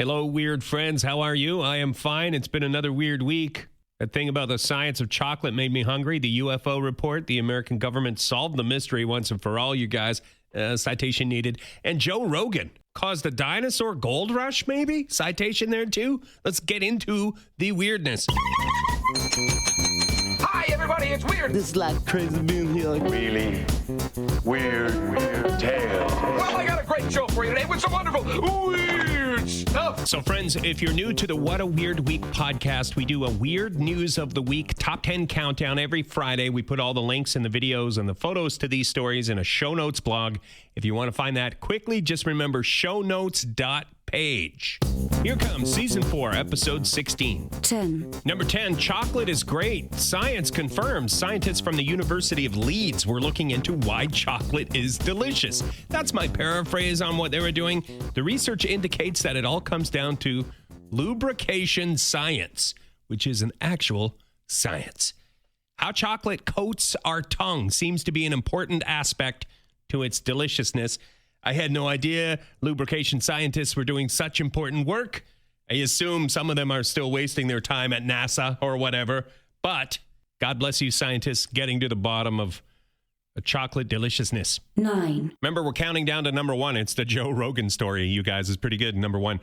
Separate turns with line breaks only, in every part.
Hello, weird friends. How are you? I am fine. It's been another weird week. That thing about the science of chocolate made me hungry. The UFO report, the American government solved the mystery once and for all, you guys. Citation needed. And Joe Rogan caused a dinosaur gold rush, maybe? Citation there, too? Let's get into the weirdness.
Hi, everybody, it's Weird.
This is like crazy being here. Like
Really weird tales. Well, I got a great show for you today with some wonderful weird stuff.
So, friends, if you're new to the What a Weird Week podcast, we do a weird news of the week top 10 countdown every Friday. We put all the links and the videos and the photos to these stories in a show notes blog. If you want to find that quickly, just remember shownotes.page. Here comes season 4, episode 16.
10.
Number 10, chocolate is great. Science confirms. Scientists from the University of Leeds were looking into why chocolate is delicious. That's my paraphrase on what they were doing. The research indicates that it all comes down to lubrication science, which is an actual science. How chocolate coats our tongue seems to be an important aspect to its deliciousness. I had no idea lubrication scientists were doing such important work. I assume some of them are still wasting their time at NASA or whatever. But God bless you, scientists, getting to the bottom of a chocolate deliciousness.
9.
Remember, we're counting down to number 1. It's the Joe Rogan story, you guys, is pretty good. Number 1.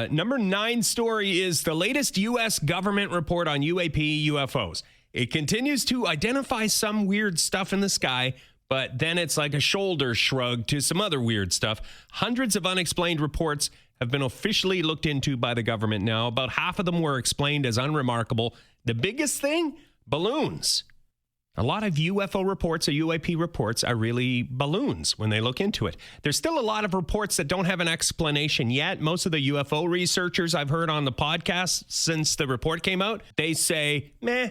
Number 9 story is the latest US government report on UFOs. It continues to identify some weird stuff in the sky, but then it's like a shoulder shrug to some other weird stuff. Hundreds of unexplained reports have been officially looked into by the government now. About half of them were explained as unremarkable. The biggest thing? Balloons. A lot of UFO reports or UAP reports are really balloons when they look into it. There's still a lot of reports that don't have an explanation yet. Most of the UFO researchers I've heard on the podcast since the report came out, they say, meh.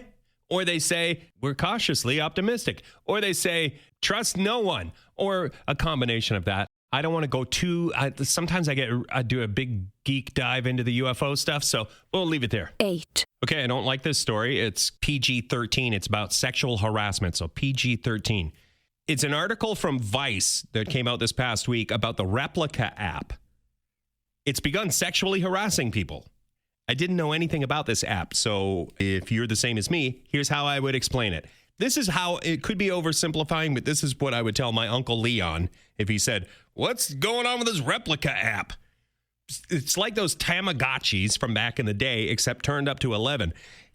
Or they say, we're cautiously optimistic. Or they say, trust no one. Or a combination of that. I don't want to go too, sometimes I do a big geek dive into the UFO stuff, so we'll leave it there.
8.
Okay, I don't like this story. It's PG-13. It's about sexual harassment, so PG-13. It's an article from Vice that came out this past week about the Replica app. It's begun sexually harassing people. I didn't know anything about this app, so if you're the same as me, here's how I would explain it. This is how, it could be oversimplifying, but this is what I would tell my Uncle Leon if he said, what's going on with this Replica app? It's like those Tamagotchis from back in the day, except turned up to 11.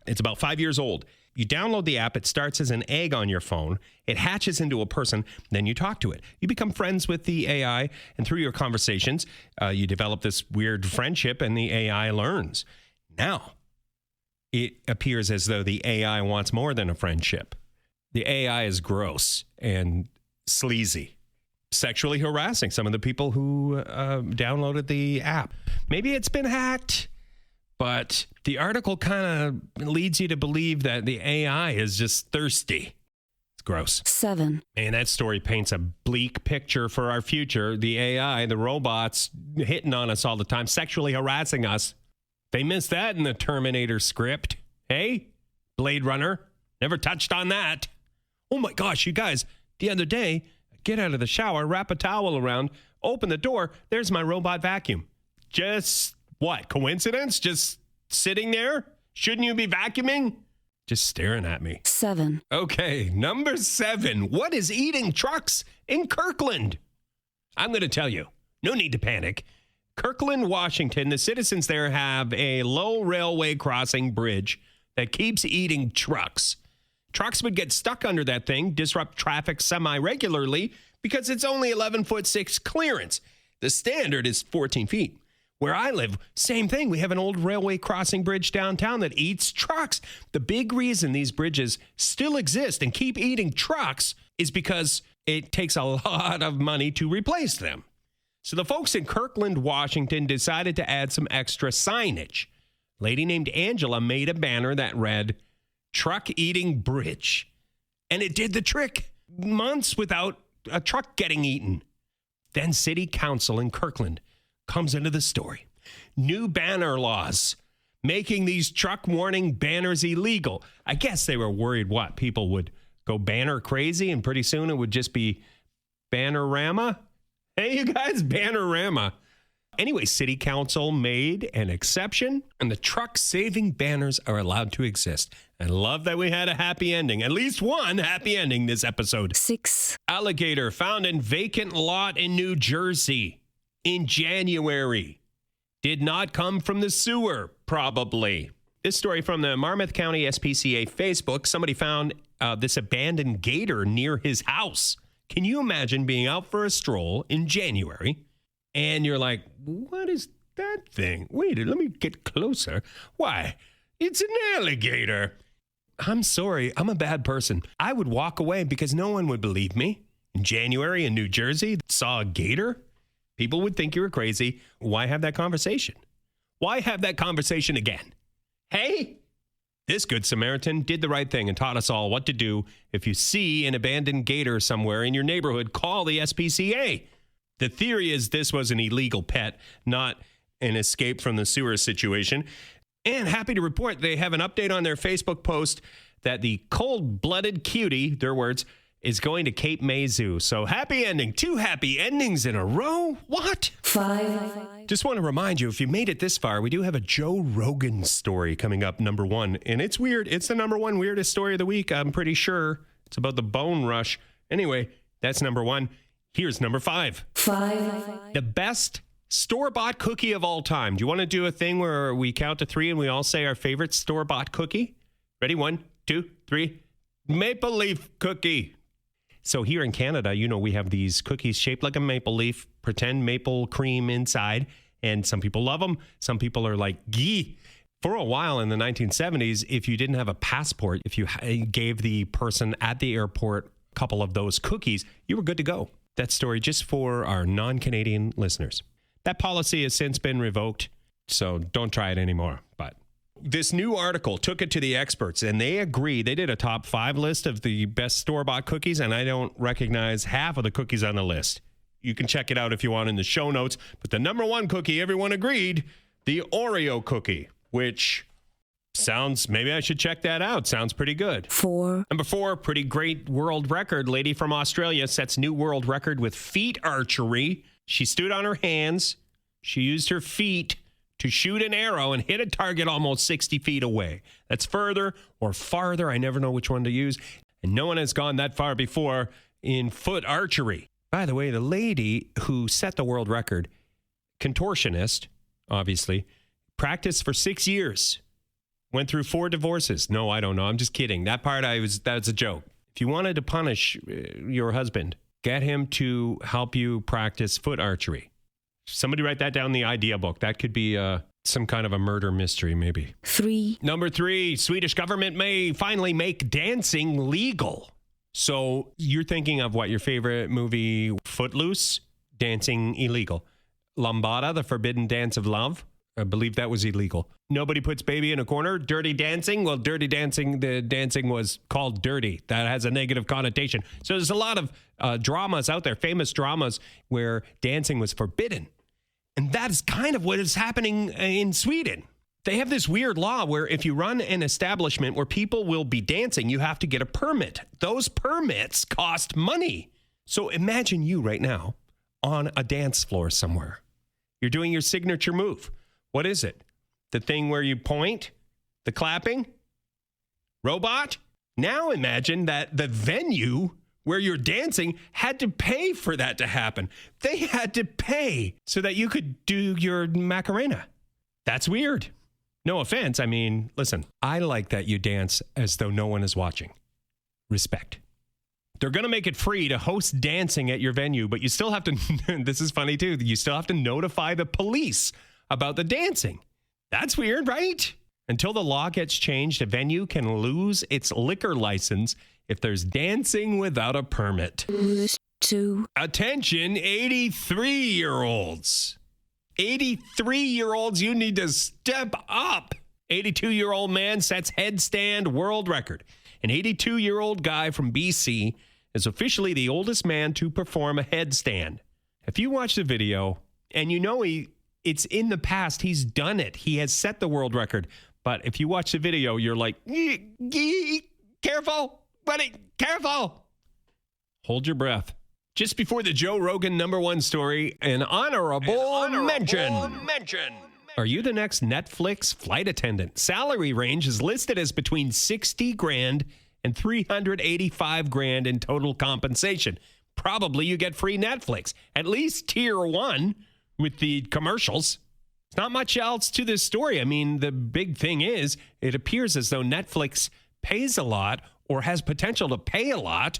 It's about 5 years old. You download the app. It starts as an egg on your phone. It hatches into a person. Then you talk to it. You become friends with the AI, and through your conversations, you develop this weird friendship, and the AI learns. Now, it appears as though the AI wants more than a friendship. The AI is gross and sleazy, sexually harassing some of the people who downloaded the app. Maybe it's been hacked, but the article kind of leads you to believe that the AI is just thirsty. It's gross.
7.
Man, that story paints a bleak picture for our future. The AI, the robots hitting on us all the time, sexually harassing us. They missed that in the Terminator script. Hey, Blade Runner, never touched on that. Oh my gosh, you guys, the other day, get out of the shower, wrap a towel around, open the door, there's my robot vacuum. Just what, coincidence? Just sitting there? Shouldn't you be vacuuming? Just staring at me.
7.
Okay, number 7. What is eating trucks in Kirkland? I'm going to tell you. No need to panic. Kirkland, Washington, the citizens there have a low railway crossing bridge that keeps eating trucks. Trucks would get stuck under that thing, disrupt traffic semi-regularly because it's only 11'6" clearance. The standard is 14 feet. Where I live, same thing. We have an old railway crossing bridge downtown that eats trucks. The big reason these bridges still exist and keep eating trucks is because it takes a lot of money to replace them. So the folks in Kirkland, Washington decided to add some extra signage. A lady named Angela made a banner that read, "Truck Eating Bridge." And it did the trick. Months without a truck getting eaten. Then City Council in Kirkland comes into the story. New banner laws making these truck warning banners illegal. I guess they were worried what? People would go banner crazy and pretty soon it would just be Bannerama. Hey, you guys, Bannerama. Anyway, city council made an exception, and the truck-saving banners are allowed to exist. I love that we had a happy ending. At least one happy ending this episode.
6.
Alligator found in vacant lot in New Jersey in January. Did not come from the sewer, probably. This story from the Monmouth County SPCA Facebook. Somebody found this abandoned gator near his house. Can you imagine being out for a stroll in January and you're like, what is that thing? Wait, let me get closer. Why, it's an alligator. I'm sorry, I'm a bad person. I would walk away because no one would believe me. In January in New Jersey, saw a gator? People would think you were crazy. Why have that conversation? Why have that conversation again? Hey, this Good Samaritan did the right thing and taught us all what to do. If you see an abandoned gator somewhere in your neighborhood, call the SPCA. The theory is this was an illegal pet, not an escape from the sewer situation. And happy to report they have an update on their Facebook post that the cold-blooded cutie, their words, is going to Cape May Zoo. So happy ending. 2 happy endings in a row? What?
5.
Just want to remind you, if you made it this far, we do have a Joe Rogan story coming up, number 1. And it's weird. It's the number 1 weirdest story of the week. I'm pretty sure it's about the bone rush. Anyway, that's number 1. Here's number 5.
5.
The best store-bought cookie of all time. Do you want to do a thing where we count to 3 and we all say our favorite store-bought cookie? Ready? 1, 2, 3. Maple leaf cookie. So here in Canada, you know, we have these cookies shaped like a maple leaf, pretend maple cream inside, and some people love them. Some people are like, gee. For a while in the 1970s, if you didn't have a passport, if you gave the person at the airport a couple of those cookies, you were good to go. That story just for our non-Canadian listeners. That policy has since been revoked, so don't try it anymore. But this new article took it to the experts, and they agree. They did a top 5 list of the best store-bought cookies, and I don't recognize half of the cookies on the list. You can check it out if you want in the show notes. But the number 1 cookie, everyone agreed, the Oreo cookie, which sounds, maybe I should check that out. Sounds pretty good.
4.
Number 4, pretty great world record. Lady from Australia sets new world record with feet archery. She stood on her hands. She used her feet to shoot an arrow and hit a target almost 60 feet away. That's further or farther. I never know which one to use. And no one has gone that far before in foot archery. By the way, the lady who set the world record, contortionist, obviously, practiced for 6 years. Went through 4 divorces. No, I don't know. I'm just kidding. That part, that's a joke. If you wanted to punish your husband, get him to help you practice foot archery. Somebody write that down in the idea book. That could be some kind of a murder mystery, maybe.
3.
Number 3, Swedish government may finally make dancing legal. So you're thinking of what, your favorite movie, Footloose? Dancing illegal. Lambada, the forbidden dance of love? I believe that was illegal. Nobody puts baby in a corner. Dirty dancing? Well, dirty dancing, the dancing was called dirty. That has a negative connotation. So there's a lot of dramas out there, famous dramas, where dancing was forbidden. And that is kind of what is happening in Sweden. They have this weird law where if you run an establishment where people will be dancing, you have to get a permit. Those permits cost money. So imagine you right now on a dance floor somewhere. You're doing your signature move. What is it? The thing where you point? The clapping? Robot? Now imagine that the venue where you're dancing had to pay for that to happen. They had to pay so that you could do your Macarena. That's weird. No offense. I mean, listen, I like that you dance as though no one is watching. Respect. They're going to make it free to host dancing at your venue, but you still have to, this is funny too, you still have to notify the police about the dancing. That's weird, right? Until the law gets changed, a venue can lose its liquor license if there's dancing without a permit.
2.
Attention, 83-year-olds. 83-year-olds, you need to step up. 82-year-old man sets headstand world record. An 82-year-old guy from BC is officially the oldest man to perform a headstand. If you watch the video, and you know it's in the past, he's done it. He has set the world record. But if you watch the video, you're like, careful, buddy, careful. Hold your breath. Just before the Joe Rogan #1 story, an honorable mention. Are you the next Netflix flight attendant? Salary range is listed as between $60,000 and $385,000 in total compensation. Probably you get free Netflix, at least tier 1 with the commercials. There's not much else to this story. I mean, the big thing is it appears as though Netflix pays a lot or has potential to pay a lot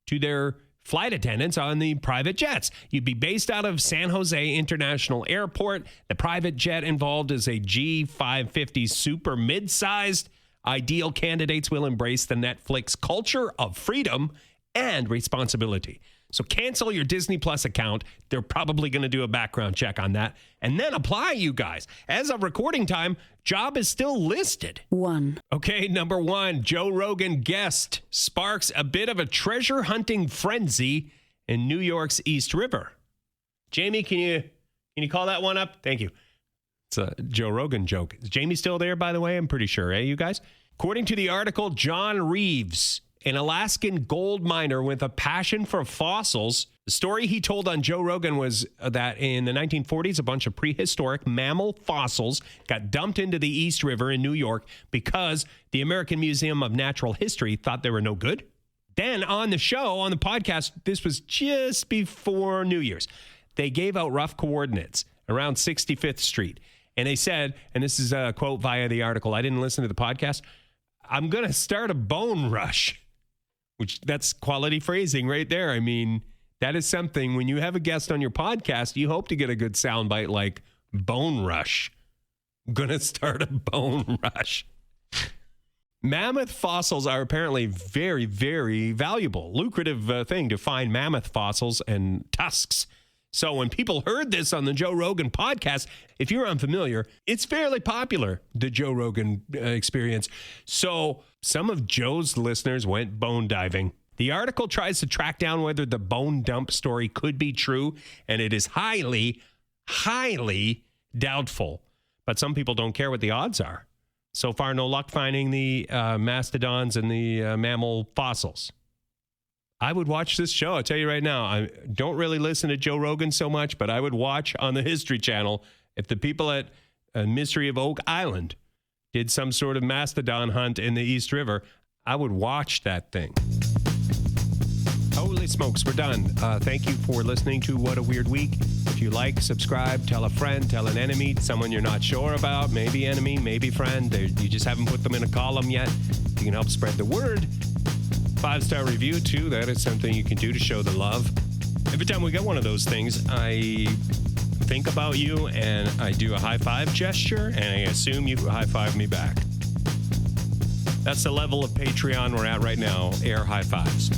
to their flight attendants on the private jets. You'd be based out of San Jose International Airport. The private jet involved is a G550 super mid-sized. Ideal candidates will embrace the Netflix culture of freedom and responsibility. So cancel your Disney Plus account. They're probably going to do a background check on that and then apply, you guys. As of recording time, job is still listed.
1.
Okay, #1, Joe Rogan guest sparks a bit of a treasure hunting frenzy in New York's East River. Jamie, can you call that one up? Thank you. It's a Joe Rogan joke. Is Jamie still there, by the way? I'm pretty sure, you guys? According to the article, John Reeves, an Alaskan gold miner with a passion for fossils. The story he told on Joe Rogan was that in the 1940s, a bunch of prehistoric mammal fossils got dumped into the East River in New York because the American Museum of Natural History thought they were no good. Then on the show, on the podcast, this was just before New Year's, they gave out rough coordinates around 65th Street. And they said, and this is a quote via the article, I didn't listen to the podcast, I'm going to start a bone rush. Which that's quality phrasing right there. I mean, that is something when you have a guest on your podcast, you hope to get a good soundbite like bone rush. I'm gonna start a bone rush. Mammoth fossils are apparently very, very valuable, lucrative thing to find mammoth fossils and tusks. So when people heard this on the Joe Rogan podcast, if you're unfamiliar, it's fairly popular, the Joe Rogan experience. So some of Joe's listeners went bone diving. The article tries to track down whether the bone dump story could be true, and it is highly, highly doubtful. But some people don't care what the odds are. So far, no luck finding the mastodons and the mammal fossils. I would watch this show. I'll tell you right now, I don't really listen to Joe Rogan so much, but I would watch on the History Channel if the people at Mystery of Oak Island did some sort of mastodon hunt in the East River. I would watch that thing. Holy smokes, we're done. Thank you for listening to What a Weird Week. If you like, subscribe, tell a friend, tell an enemy, someone you're not sure about, maybe enemy, maybe friend. You just haven't put them in a column yet. You can help spread the word. 5-star review, too. That is something you can do to show the love. Every time we get one of those things, I think about you and I do a high five gesture and I assume you high five me back. That's the level of Patreon we're at right now, air high fives.